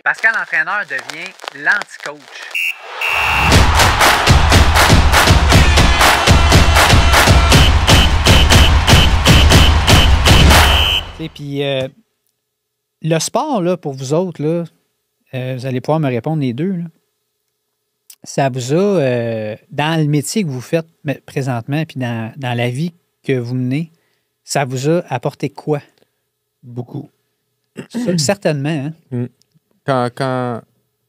Pascal Entraîneur devient l'anti-coach. Et puis, le sport, là, pour vous autres, là, vous allez pouvoir me répondre les deux. Là. Ça vous a, dans le métier que vous faites présentement, puis dans la vie que vous menez, ça vous a apporté quoi? Beaucoup. Certainement. Hein? Quand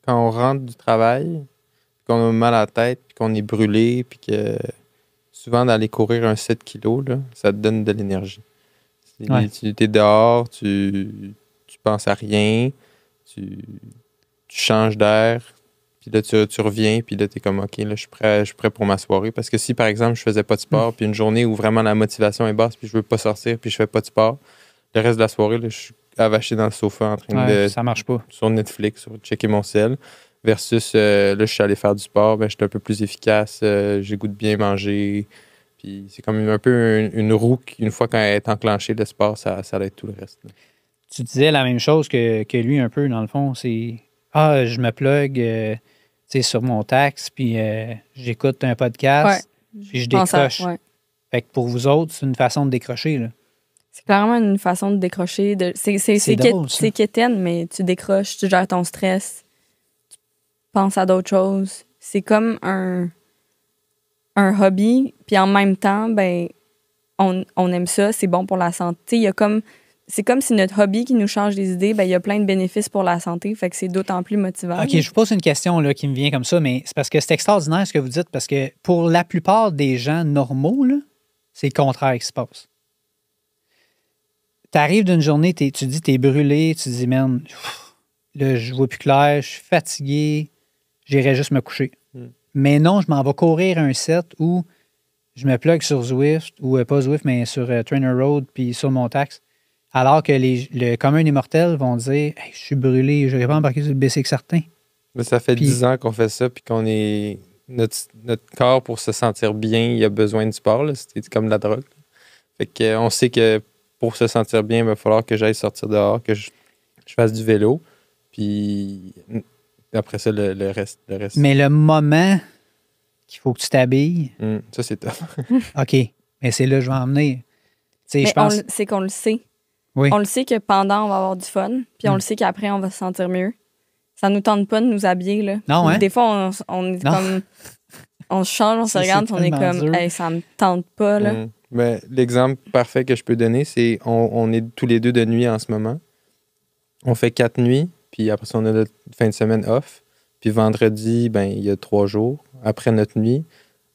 on rentre du travail, qu'on a mal à la tête, puis qu'on est brûlé, puis que souvent d'aller courir un 7 kilos, là, ça te donne de l'énergie. Ouais. Tu es dehors, tu penses à rien, tu changes d'air, puis là, tu reviens, puis là, tu es comme, OK, là, je suis prêt pour ma soirée. Parce que si, par exemple, je faisais pas de sport, puis une journée où vraiment la motivation est basse, puis je veux pas sortir, puis je fais pas de sport, le reste de la soirée, là, je suis avaché dans le sofa en train de... Ça marche pas. Sur Netflix, sur checker mon cell. Versus, là, je suis allé faire du sport, ben, j'étais un peu plus efficace, j'ai goût de bien manger. Puis c'est comme un peu une roue qui, une fois qu'elle est enclenchée, le sport, ça aide tout le reste. Là. Tu disais la même chose que lui un peu, dans le fond. C'est je me plug sur mon taxe, puis j'écoute un podcast, puis je décroche. Fait que pour vous autres, c'est une façon de décrocher. Là. C'est clairement une façon de décrocher. C'est quétaine, mais tu décroches, tu gères ton stress, tu penses à d'autres choses. C'est comme un hobby, puis en même temps, ben on aime ça, c'est bon pour la santé. C'est comme si notre hobby qui nous change les idées, ben il y a plein de bénéfices pour la santé, fait que c'est d'autant plus motivant. OK, je vous pose une question là, qui me vient comme ça, mais c'est parce que c'est extraordinaire ce que vous dites, parce que pour la plupart des gens normaux, là, c'est le contraire qui se passe. Tu arrives d'une journée, tu dis t'es brûlé, tu dis, man, là, je vois plus clair, je suis fatigué, j'irai juste me coucher. Mais non, je m'en vais courir un set où je me plug sur Zwift, ou pas Zwift, mais sur Trainer Road, puis sur mon taxe. Alors que le commun des mortels vont dire hey, je suis brûlé, je n'aurais pas embarqué sur le BCX certain. Mais ça fait 10 ans qu'on fait ça, puis qu'on est. Notre corps, pour se sentir bien, il a besoin du sport. Là. C'est comme de la drogue. Fait qu'on sait que pour se sentir bien, il va falloir que j'aille sortir dehors, que je fasse du vélo. Puis après ça, le reste. Mais le moment qu'il faut que tu t'habilles. Ça, c'est top. OK. Mais c'est là que je vais en venir. Je pense... C'est qu'on le sait. Oui. On le sait que pendant, on va avoir du fun. Puis on le sait qu'après, on va se sentir mieux. Ça nous tente pas de nous habiller. Là. Non, hein? Des fois, on est comme. On se change, on se regarde, on est comme. Hey, ça me tente pas. Là. Mais l'exemple parfait que je peux donner, c'est on est tous les deux de nuit en ce moment. On fait 4 nuits, puis après ça, on a notre fin de semaine off. Puis vendredi, ben il y a 3 jours. Après notre nuit,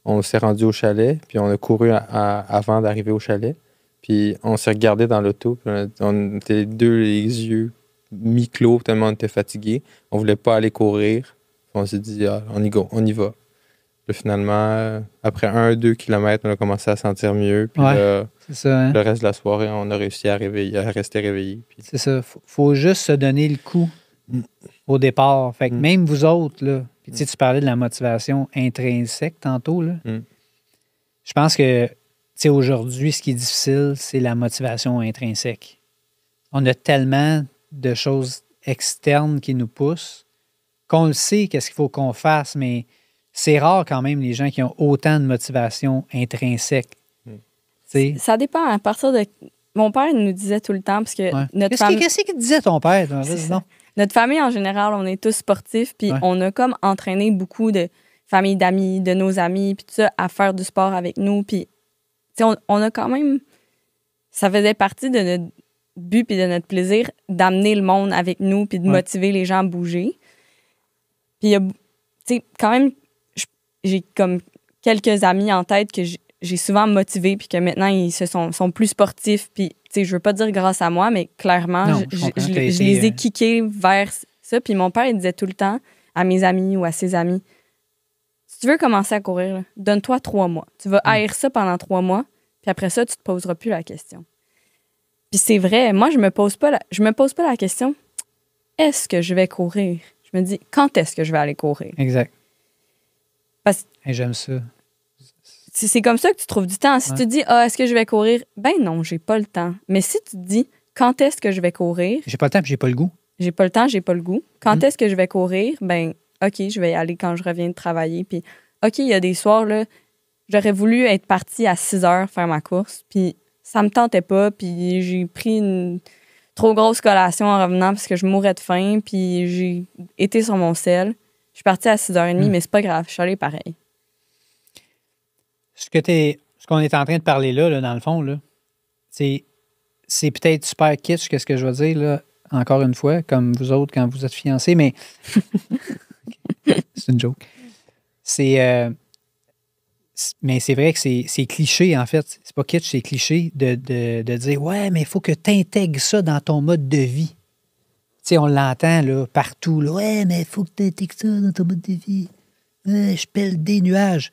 on s'est rendu au chalet, puis on a couru avant d'arriver au chalet. Puis on s'est regardé dans l'auto, puis on était les deux les yeux mi-clos tellement on était fatigués. On voulait pas aller courir. On s'est dit, on y va. Puis finalement, après 1-2 kilomètres, on a commencé à sentir mieux. Puis là, c'est ça, hein? Le reste de la soirée, on a réussi à rester réveillé. Puis... C'est ça. Faut juste se donner le coup au départ. Fait que même vous autres, là, puis tu parlais de la motivation intrinsèque tantôt, là. Je pense que aujourd'hui, ce qui est difficile, c'est la motivation intrinsèque. On a tellement de choses externes qui nous poussent qu'on le sait, qu'est-ce qu'il faut qu'on fasse, mais c'est rare quand même les gens qui ont autant de motivation intrinsèque. Ça dépend à partir de... Mon père nous disait tout le temps, parce que notre famille... Qu'est-ce qu'il disait ton père? Notre famille, en général, on est tous sportifs, puis on a comme entraîné beaucoup de familles d'amis, de nos amis, puis tout ça, à faire du sport avec nous, puis on a quand même... Ça faisait partie de notre but puis de notre plaisir d'amener le monde avec nous puis de motiver les gens à bouger. Puis, tu sais, quand même, j'ai comme quelques amis en tête que j'ai souvent motivés puis que maintenant, ils sont plus sportifs. Puis, tu sais, je veux pas dire grâce à moi, mais clairement, je les ai kickés vers ça. Puis mon père, il disait tout le temps à mes amis ou à ses amis, si tu veux commencer à courir, là, donne-toi 3 mois. Tu vas haïr ça pendant 3 mois. Puis après ça, tu te poseras plus la question. Puis c'est vrai, moi, je me pose pas la question, est-ce que je vais courir? Je me dis, quand est-ce que je vais aller courir? Exact. Parce que j'aime ça. C'est comme ça que tu trouves du temps. Si tu te dis, est-ce que je vais courir? Ben non, j'ai pas le temps. Mais si tu te dis, quand est-ce que je vais courir? J'ai pas le temps puis j'ai pas le goût. j'ai pas le temps, j'ai pas le goût. Quand est-ce que je vais courir? Ben, OK, je vais y aller quand je reviens de travailler. Puis, OK, il y a des soirs, là, j'aurais voulu être partie à 6 heures faire ma course. Puis, ça me tentait pas. Puis, j'ai pris une trop grosse collation en revenant parce que je mourais de faim. Puis, j'ai été sur mon sel. Je suis partie à 6h30, mais c'est pas grave. Je suis allée pareil. Ce qu'on est en train de parler là, dans le fond, là, c'est peut-être super kitsch, qu'est-ce que je veux dire, là, encore une fois, comme vous autres quand vous êtes fiancés, mais c'est une joke. Mais c'est vrai que c'est cliché, en fait. C'est pas kitsch, c'est cliché de dire « Ouais, mais il faut que tu intègres ça dans ton mode de vie. » Tu sais, on l'entend là, partout. Là, « Ouais, mais il faut que tu intègres ça dans ton mode de vie. Je pèle des nuages. »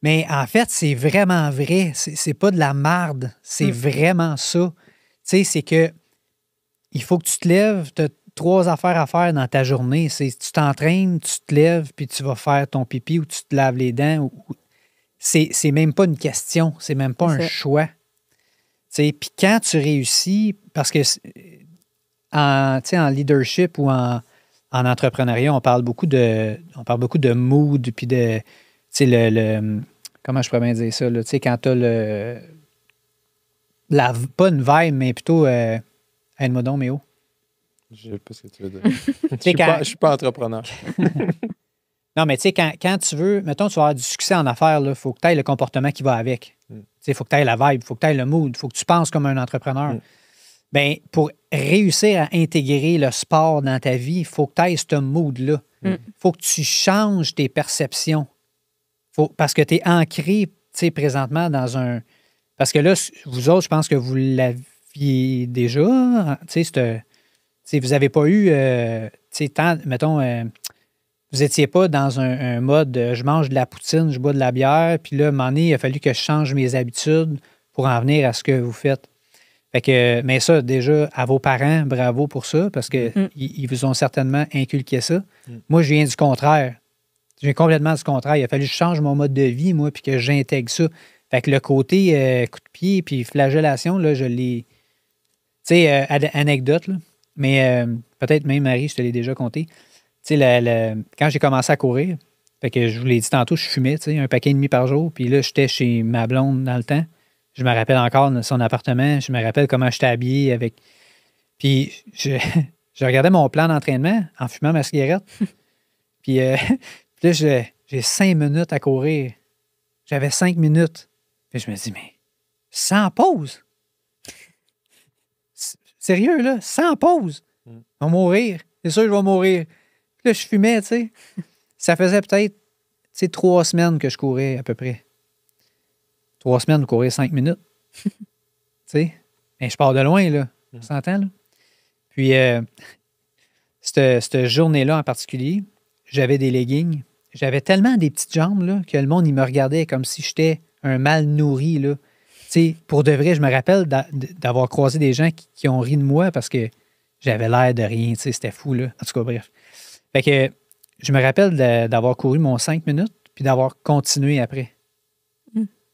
Mais en fait, c'est vraiment vrai. C'est pas de la marde. C'est vraiment ça. Tu sais, c'est que il faut que tu te lèves. Tu as 3 affaires à faire dans ta journée. Tu t'entraînes, tu te lèves, puis tu vas faire ton pipi ou tu te laves les dents. C'est même pas une question. C'est même pas un choix. Tu sais, puis quand tu réussis, parce que en leadership ou en entrepreneuriat, on parle beaucoup de mood, puis de... Tu sais, comment je pourrais bien dire ça? Tu sais, quand tu as pas une vibe, mais plutôt... aide-moi donc, Méo. Je sais pas ce que tu veux dire. Je suis pas entrepreneur. Non, mais tu sais, quand tu veux... Mettons, tu vas avoir du succès en affaires, il faut que tu aies le comportement qui va avec. Tu sais, il faut que tu aies la vibe, il faut que tu aies le mood, il faut que tu penses comme un entrepreneur. Bien, pour réussir à intégrer le sport dans ta vie, il faut que tu aies ce mood-là. Il faut que tu changes tes perceptions. Parce que tu es ancré, tu sais, présentement dans un... Parce que là, vous autres, je pense que vous l'aviez déjà, tu sais, vous n'avez pas eu, tu sais, tant, mettons, vous n'étiez pas dans un mode je mange de la poutine, je bois de la bière, puis là, à un moment donné, il a fallu que je change mes habitudes pour en venir à ce que vous faites. Fait que, mais ça, déjà, à vos parents, bravo pour ça, parce qu'ils vous ont certainement inculqué ça. Moi, je viens du contraire. Je viens complètement du contraire. Il a fallu que je change mon mode de vie, moi, puis que j'intègre ça. Fait que le côté coup de pied puis flagellation, là, je l'ai... Tu sais, anecdote, là. Mais peut-être même, Marie, je te l'ai déjà conté. Tu sais, quand j'ai commencé à courir, fait que je vous l'ai dit tantôt, je fumais, tu sais, 1,5 paquet par jour. Puis là, j'étais chez ma blonde dans le temps. Je me rappelle encore de son appartement. Je me rappelle comment j'étais habillé avec... Puis je regardais mon plan d'entraînement en fumant ma cigarette. Puis là, j'ai 5 minutes à courir. J'avais 5 minutes. Puis je me dis, mais sans pause? Sérieux, là? Sans pause? Je vais mourir. C'est sûr que je vais mourir. Puis là, je fumais, tu sais. Ça faisait peut-être, tu sais, 3 semaines que je courais à peu près. 3 semaines de courir 5 minutes. Tu sais? Mais je pars de loin, là. On s'entend, là? Puis, cette journée-là en particulier, j'avais des leggings. J'avais tellement des petites jambes, là, que le monde, il me regardait comme si j'étais un mal nourri, là. Tu sais, pour de vrai, je me rappelle d'avoir croisé des gens qui ont ri de moi parce que j'avais l'air de rien, tu sais, c'était fou, là. En tout cas, bref. Fait que je me rappelle d'avoir couru mon 5 minutes puis d'avoir continué après.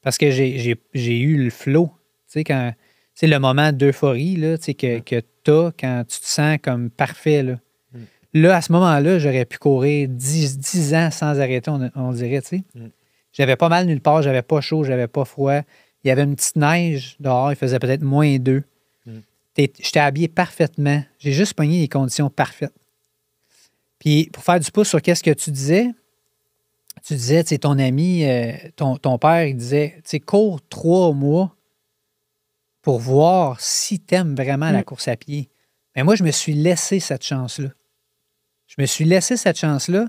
Parce que j'ai eu le flow, tu sais, quand... C'est le moment d'euphorie, là, tu sais, que tu as quand tu te sens comme parfait, là. Là, à ce moment-là, j'aurais pu courir 10 ans sans arrêter, on dirait, tu sais. J'avais pas mal nulle part, j'avais pas chaud, j'avais pas froid. Il y avait une petite neige dehors, il faisait peut-être -2. J'étais habillé parfaitement. J'ai juste pogné les conditions parfaites. Puis, pour faire du pouce sur qu'est-ce que tu disais, tu sais, ton ami, ton père, il disait, tu sais, cours 3 mois pour voir si tu aimes vraiment la course à pied. Mais moi, je me suis laissé cette chance-là. Je me suis laissé cette chance-là.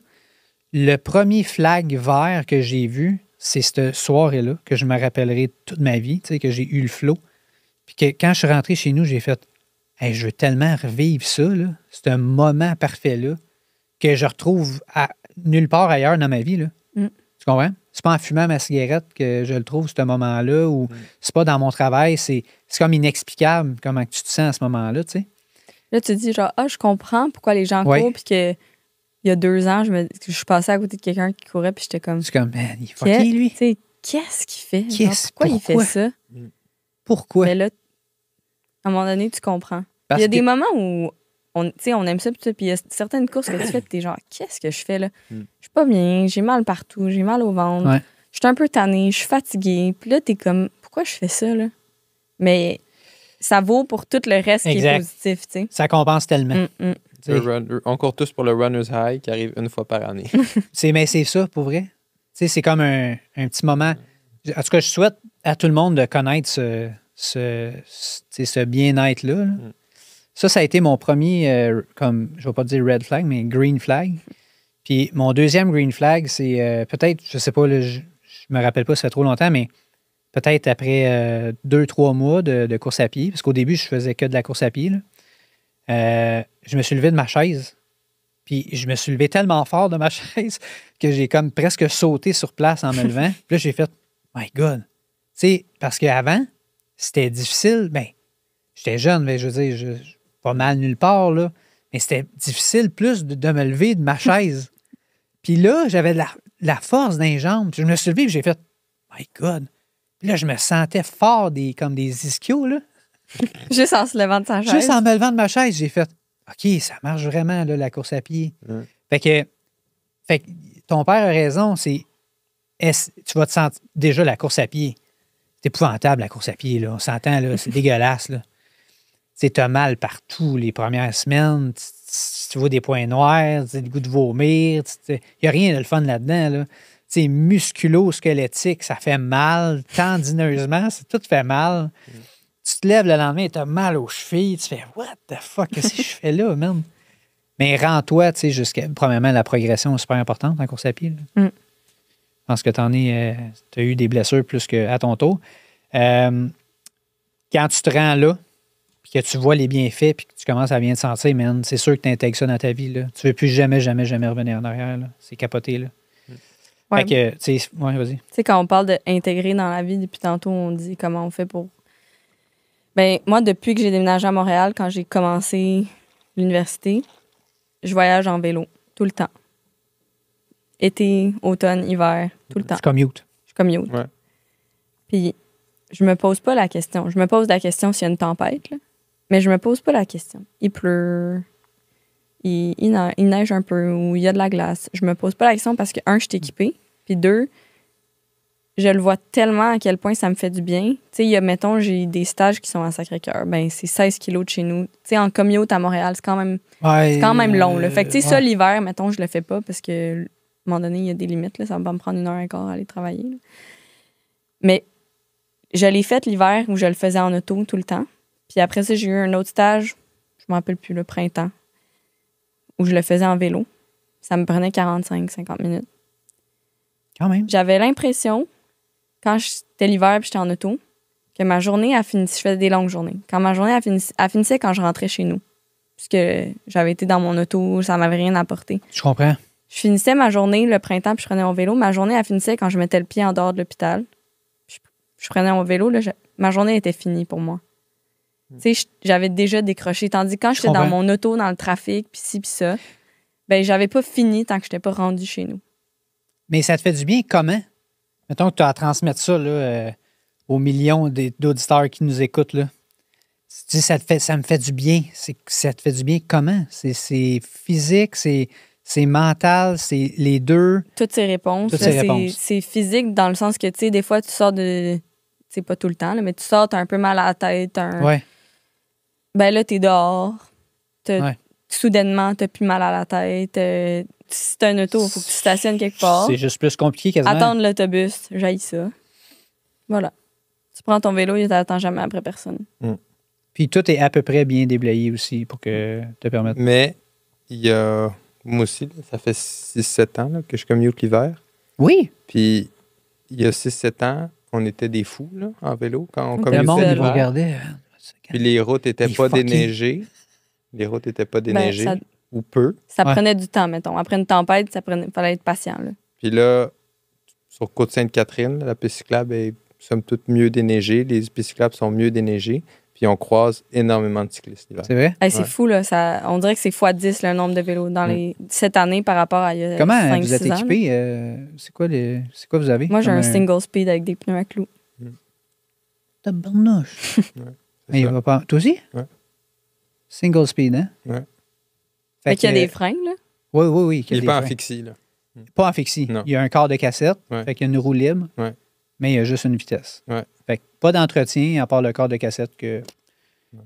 Le premier flag vert que j'ai vu, c'est cette soirée-là, que je me rappellerai toute ma vie, tu sais, que j'ai eu le flow. Puis que quand je suis rentré chez nous, j'ai fait hey, je veux tellement revivre ça, là. C'est un moment parfait-là que je retrouve nulle part ailleurs dans ma vie, là. Tu comprends? C'est pas en fumant ma cigarette que je le trouve, ce moment-là, ou c'est pas dans mon travail. C'est comme inexplicable comment tu te sens à ce moment-là, tu sais. Là, tu dis genre, je comprends pourquoi les gens courent, puis que il y a 2 ans, je suis passée à côté de quelqu'un qui courait, puis j'étais comme... C'est comme, man, il est fucké, lui. Qu'est-ce qu'il fait? Pourquoi il fait ça? Pourquoi? Mais là, à un moment donné, tu comprends. Il y a des moments où on aime ça, puis il y a certaines courses que tu fais, puis t'es genre, qu'est-ce que je fais là? Je suis pas bien, j'ai mal partout, j'ai mal au ventre, je suis un peu tannée, je suis fatiguée. Puis là, t'es comme, pourquoi je fais ça, là? Mais ça vaut pour tout le reste qui est positif, tu sais. Ça compense tellement. On court tous pour le runner's high qui arrive une fois par année. Mais c'est ça, pour vrai. C'est comme un petit moment. En tout cas, je souhaite à tout le monde de connaître ce bien-être-là. Là. Ça a été mon premier, comme je ne vais pas dire red flag, mais green flag. Puis mon deuxième green flag, c'est peut-être, je ne sais pas, là, je me rappelle pas, ça fait trop longtemps, mais peut-être après 2-3 mois de course à pied, parce qu'au début, je faisais que de la course à pied. Là. Je me suis levé de ma chaise. Puis je me suis levé tellement fort de ma chaise que j'ai comme presque sauté sur place en me levant. Puis là, j'ai fait « My God! » Tu sais, parce qu'avant, c'était difficile. Bien, j'étais jeune, mais je veux dire, je pas mal nulle part, là. Mais c'était difficile plus de me lever de ma chaise. Puis là, j'avais de la force dans les jambes. Puis je me suis levé et j'ai fait « My God! » Puis là, je me sentais fort comme des ischios, là. Juste en se levant de sa chaise. Juste en me levant de ma chaise, j'ai fait OK, ça marche vraiment, là, la course à pied. Fait que ton père a raison, tu vas te sentir. Déjà, la course à pied, c'est épouvantable, la course à pied, là. On s'entend, là, c'est dégueulasse, là. Tu as mal partout les premières semaines, tu vois des points noirs, tu as le goût de vomir, il n'y a rien de le fun là-dedans, là. Tu sais, musculo-squelettique, ça fait mal, tendineusement, tout fait mal. Tu te lèves le lendemain et tu as mal aux chevilles. Tu fais « What the fuck? Qu'est-ce que je fais là, man? » Mais rends-toi, tu sais, jusqu'à... Premièrement, la progression est super importante en course à pied. Je pense que tu as eu des blessures plus qu'à ton tour. Quand tu te rends là, puis que tu vois les bienfaits, puis que tu commences à bien te sentir, man, c'est sûr que tu intègres ça dans ta vie. Là. Tu ne veux plus jamais revenir en arrière. Là. C'est capoté, là. Fait que, tu sais, vas-y. Tu sais, quand on parle d'intégrer dans la vie, depuis tantôt, on dit comment on fait pour... Ben moi, depuis que j'ai déménagé à Montréal, quand j'ai commencé l'université, je voyage en vélo tout le temps. Été, automne, hiver, tout le temps. Je commute. Ouais. Puis, je me pose pas la question. Je me pose la question s'il y a une tempête, là. Mais je me pose pas la question. Il pleut, il neige un peu ou il y a de la glace. Je me pose pas la question parce que, un, je suis équipée. Puis deux, je le vois tellement à quel point ça me fait du bien. Tu sais, mettons, j'ai des stages qui sont à Sacré-Cœur. Ben, c'est 16 kilos de chez nous. Tu sais, en commute à Montréal, c'est quand même long. Là. Fait que, tu sais, ça, l'hiver, mettons, je le fais pas parce que, à un moment donné, il y a des limites. Là, ça va me prendre 1h15 à aller travailler. Là. Mais je l'ai fait l'hiver où je le faisais en auto tout le temps. Puis après ça, j'ai eu un autre stage, je me rappelle plus, le printemps, où je le faisais en vélo. Ça me prenait 45-50 minutes. Quand même. J'avais l'impression, quand c'était l'hiver et j'étais en auto, que ma journée a fini. Je faisais des longues journées. Quand ma journée a finissait quand je rentrais chez nous. Puisque j'avais été dans mon auto, ça m'avait rien apporté. Je comprends. Je finissais ma journée le printemps puis je prenais mon vélo. Ma journée, elle finissait quand je mettais le pied en dehors de l'hôpital. Je prenais mon vélo. Là, ma journée était finie pour moi. Tu sais, j'avais déjà décroché. Tandis que quand j'étais dans mon auto, dans le trafic, puis ci, puis ça, ben j'avais pas fini tant que je n'étais pas rendue chez nous. Mais ça te fait du bien comment? Mettons que tu as à transmettre ça là, aux millions d'auditeurs qui nous écoutent. Là. Tu dis, ça me fait du bien. Ça te fait du bien comment? C'est physique, c'est mental, c'est les deux. Toutes ces réponses. C'est physique dans le sens que, tu sais, des fois, tu sors de... C'est pas tout le temps, là, mais tu sors, t'as un peu mal à la tête. Ouais. Ben là, t'es dehors. Soudainement, t'as plus mal à la tête. Si t'as un auto, il faut que tu stationnes quelque part. C'est juste plus compliqué quasiment. Attendre l'autobus, j'haïs ça. Voilà. Tu prends ton vélo et t'attends jamais après personne. Puis tout est à peu près bien déblayé aussi pour que te permettre. Mais il y a... Moi aussi, là, ça fait 6-7 ans là, que je commute l'hiver. Oui. Puis il y a 6-7 ans, on était des fous là, en vélo quand on Le commutait monde, il l'hiver. regardait. Puis les routes n'étaient pas déneigées. Les routes n'étaient pas déneigées ou peu. Ça prenait du temps, mettons. Après une tempête, fallait être patient. Là. Puis là, sur Côte-Sainte-Catherine, la piste cyclable est somme toute mieux déneigée. Les pistes cyclables sont mieux déneigées. Puis on croise énormément de cyclistes l'hiver. C'est vrai? Hey, c'est fou, là. On dirait que c'est x10 le nombre de vélos cette année par rapport à il y a Comment 5, vous êtes 6 ans, équipé? C'est quoi vous avez? Moi, j'ai un single speed avec des pneus à clous. Tabarnouche. Mais il va pas... Toi aussi? Ouais. Single speed, hein? Ouais. Fait qu'il y a des freins, là. Oui. Il n'est pas en fixie, là. Pas en fixie. Non. Il y a un quart de cassette, Ouais. fait qu'il y a une roue libre, Ouais. mais il y a juste une vitesse. Ouais. Fait que pas d'entretien à part le quart de cassette que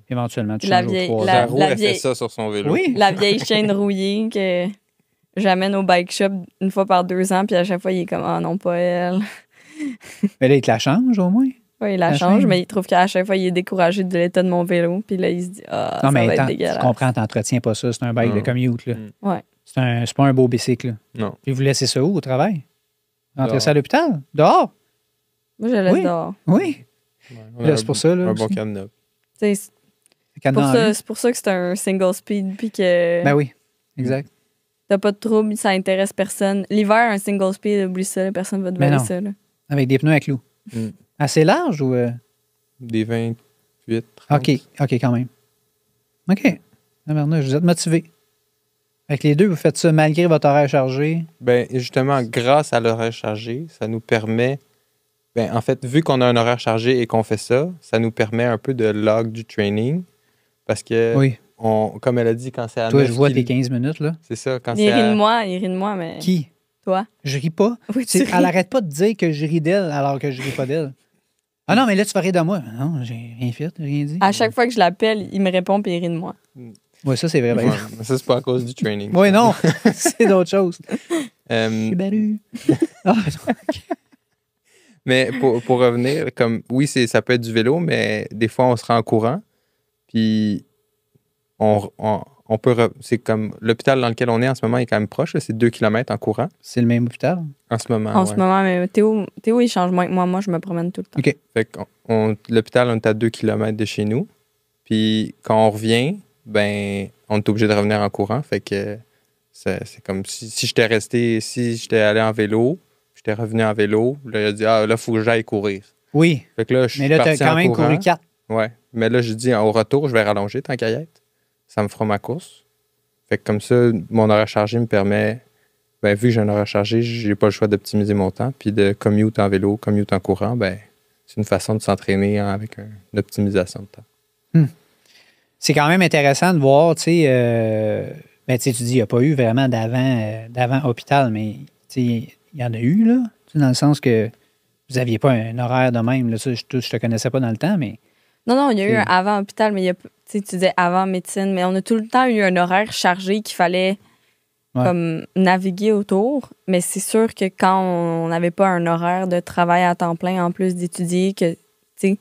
éventuellement tu La changes vieille- aux 3 la- ans. Zaro, elle fait ça sur son vélo. Oui. La vieille chaîne rouillée que j'amène au bike shop une fois par 2 ans, puis à chaque fois, il est comme « Ah non, pas elle. Mais là, il te la change au moins. » Ouais, il la La change, chaîne. mais il trouve qu'à chaque fois, il est découragé de l'état de mon vélo. Puis là, il se dit « Ah, Non, ça mais va être tu dégueulasse. comprends, t'entretiens pas ça. C'est un bike de Non. commute. Là. Ouais. C'est pas un beau bicycle. Là. Non. Puis vous laissez ça où au travail? Rentrez Dehors. ça à l'hôpital? Dehors? Moi, je le laisse Oui. dehors. Oui. Ouais, on Là, a c'est pour ça, là, Un bon aussi. cadenas. Tu sais, C'est Cadenas pour en ça, rue. c'est pour ça que c'est un single speed, puis que Ben oui, exact. t'as pas de trouble, ça intéresse personne. L'hiver, un single speed, oublie ça, là, personne va te Mais voler non. ça. Là. Avec des pneus à clous. Mm. Assez large ou... Des 28, 30. OK, quand même. OK. Vous êtes motivé. Avec les deux, vous faites ça malgré votre horaire chargé. Ben, justement, grâce à l'horaire chargé, ça nous permet... Ben, en fait, vu qu'on a un horaire chargé et qu'on fait ça, ça nous permet un peu de log du training. Parce que, Oui. comme elle a dit, quand c'est à Toi, 9 je vois tes kil- 15 minutes, là. C'est ça, quand Il c'est rit à... de moi, mais Qui? toi. Je ris pas. Oui, tu ris. Elle arrête pas de dire que je ris d'elle alors que je ris pas d'elle. Ah non, mais là, tu vas rire de moi. Non, j'ai rien fait, rien dit. À chaque fois que je l'appelle, il me répond puis il rit de moi. Oui, ça, c'est vrai. Ouais, mais ça, c'est pas à cause du training. Oui, non, c'est d'autres choses. Euh, Baru. Ah, mais pour revenir, comme oui, ça peut être du vélo, mais des fois, on se rend en courant. Puis, on peut... C'est comme l'hôpital dans lequel on est en ce moment est quand même proche. là, C'est 2 km en courant. c'est le même hôpital. En ce moment, En ouais. ce moment, mais Théo, il change moins que moi. Moi, je me promène tout le temps. OK. Fait que l'hôpital, on est à 2 km de chez nous. Puis quand on revient, ben, on est obligé de revenir en courant. Fait que c'est comme si j'étais resté, si j'étais allé en vélo, j'étais revenu en vélo, là, il a dit, ah, là, il faut que j'aille courir. Oui, Fait que là, je mais suis là, tu as parti quand en même courant. couru 4. Ouais. Mais là, je dis, au retour, je vais rallonger tant qu'à y être. Ça me fera ma course. Fait que comme ça, mon horaire chargé me permet, ben, vu que j'ai un horaire chargé, j'ai pas le choix d'optimiser mon temps. Puis de commute en vélo, commute en courant, ben, c'est une façon de s'entraîner avec une optimisation de temps. C'est quand même intéressant de voir, tu sais, ben, tu sais, tu dis, il n'y a pas eu vraiment d'avant hôpital, mais tu sais, il y en a eu, là, tu sais, dans le sens que vous n'aviez pas un horaire de même. Là, ça, je te connaissais pas dans le temps, mais Non, il y a eu C'est- un avant hôpital, mais il y a, tu sais, tu disais avant médecine, mais on a tout le temps eu un horaire chargé qu'il fallait Ouais. comme naviguer autour. Mais c'est sûr que quand on n'avait pas un horaire de travail à temps plein en plus d'étudier, que tu sais,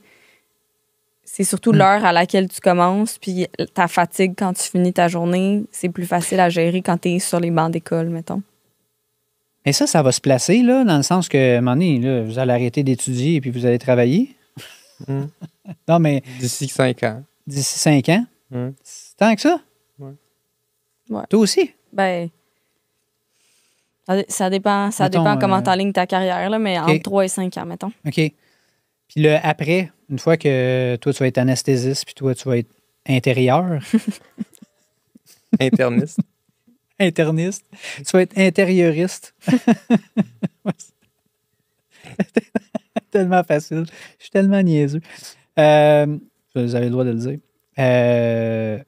c'est surtout l'heure à laquelle tu commences, puis ta fatigue quand tu finis ta journée, c'est plus facile à gérer quand tu es sur les bancs d'école, mettons. mais ça va se placer, là, dans le sens que, à un moment donné, là, vous allez arrêter d'étudier et puis vous allez travailler. Mm. Non, mais D'ici 5 ans. d'ici 5 ans, Mm. c'est tant que ça? Ouais. Ouais. Toi aussi? Ben, ça dépend Mettons, comment t'alignes ta carrière, là, mais OK. entre 3 et 5 ans, mettons. OK. Puis là, après, une fois que toi, tu vas être anesthésiste, puis toi, tu vas être intérieur, Interniste. interniste, tu vas être intérioriste. Tellement facile. Je suis tellement niaiseux. Vous avez le droit de le dire.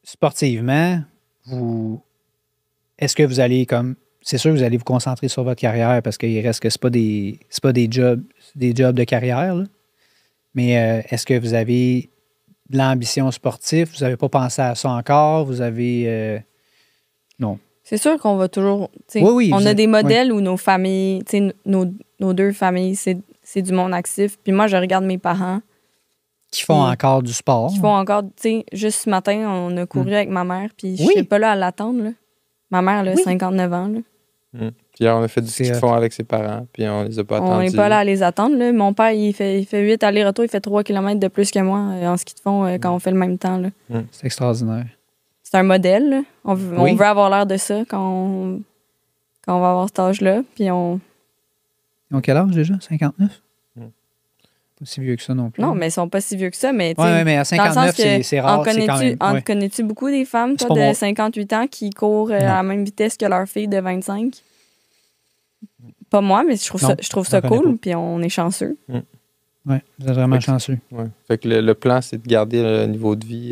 Sportivement, est-ce que vous allez comme... C'est sûr que vous allez vous concentrer sur votre carrière parce qu'il reste que c'est pas des jobs de carrière, là. Mais est-ce que vous avez de l'ambition sportive? Vous n'avez pas pensé à ça encore? Vous avez... non. C'est sûr qu'on va toujours. Tu sais, Oui, on vous a êtes- des modèles où nos familles, tu sais, nos deux familles, c'est du monde actif. Puis moi, je regarde mes parents Qui font Puis- encore du sport. qui font encore. Tu sais, juste ce matin, on a couru avec ma mère, puis je Oui. suis pas là à l'attendre. Là. Ma mère, là, Oui. 59 ans. Là. Mm. Puis hier, on a fait du C'est ski de hot. fond avec ses parents, puis on les a pas On attendus. n'est pas là à les attendre. Là. Mon père, il fait 8 allers-retours, il fait 3 km de plus que moi en ski de fond quand on fait le même temps. Là. C'est extraordinaire. C'est un modèle. Là. On Oui. veut avoir l'air de ça quand on va avoir cet âge-là. Puis on. Ils ont quel âge déjà? 59? Mm. Pas si vieux que ça non plus. Non, mais ils sont pas si vieux que ça. Mais, tu sais, Ouais, mais à dans le 59, sens que c'est rare. en C'est quand même... en ouais. connais-tu beaucoup des femmes, C'est toi, pas de mon- 58 ans qui courent à Non. la même vitesse que leur fille de 25? Pas moi, mais je trouve Non, ça j'en connais cool, pas. puis on est chanceux. Ouais, vous êtes vraiment Fait que- chanceux. Ouais. Fait que le plan, c'est de garder le niveau de vie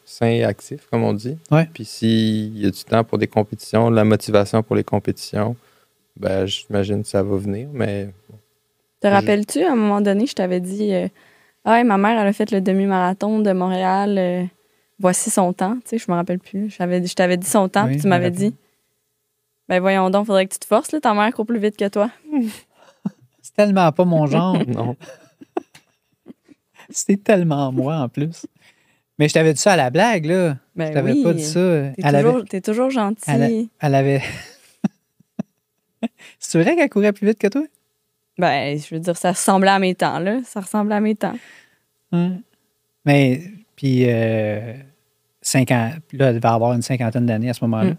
sain et actif, comme on dit. Ouais. Puis s'il y a du temps pour des compétitions, de la motivation pour les compétitions, ben j'imagine que ça va venir, mais... Te rappelles-tu, à un moment donné, je t'avais dit ah, ma mère, elle a fait le demi-marathon de Montréal, voici son temps. Tu sais, je me rappelle plus. Je t'avais dit son temps, Oui, puis tu je me m'avais rappelle. dit ben voyons donc, faudrait que tu te forces, là, ta mère court plus vite que toi. C'est tellement pas mon genre. Non. C'est tellement moi, en plus. Mais je t'avais dit ça à la blague, là. Ben je t'avais oui. pas dit ça. T'es toujours gentil. Elle avait... C'est vrai qu'elle courait plus vite que toi? Ben, je veux dire, ça ressemblait à mes temps, là. Ça ressemblait à mes temps. Mais, puis, 5 ans, là, elle va avoir une cinquantaine d'années à ce moment-là.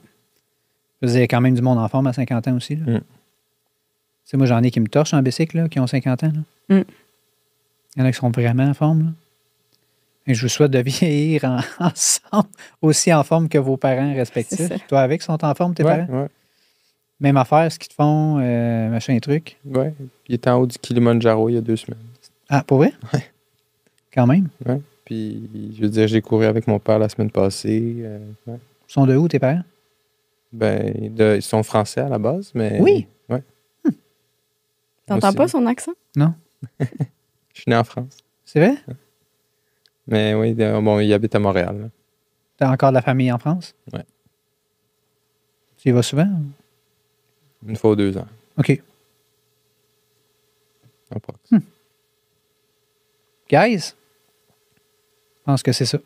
Vous avez quand même du monde en forme à 50 ans aussi, là. Tu sais, moi, j'en ai qui me torchent en bicycle, là, qui ont 50 ans, là. Il y en a qui sont vraiment en forme, là. Et je vous souhaite de vieillir ensemble, aussi en forme que vos parents respectifs. Toi, avec, sont en forme, tes parents? Ouais. Même affaire, ce qu'ils te font, machin truc. Ouais. Il était en haut du Kilimanjaro il y a 2 semaines. Ah, pour vrai? Ouais. Quand même. Ouais. Puis, je veux dire, j'ai couru avec mon père la semaine passée. Ouais. Ils sont de où, tes parents? Ben, ils sont français à la base, mais... Oui? Ouais. T'entends pas son accent? Non. Je suis né en France. C'est vrai? Mais oui, bon, il habite à Montréal. Là. T'as encore de la famille en France? Ouais. Tu y vas souvent? Une fois aux 2 ans. OK. En prox. Guys, je pense que c'est ça.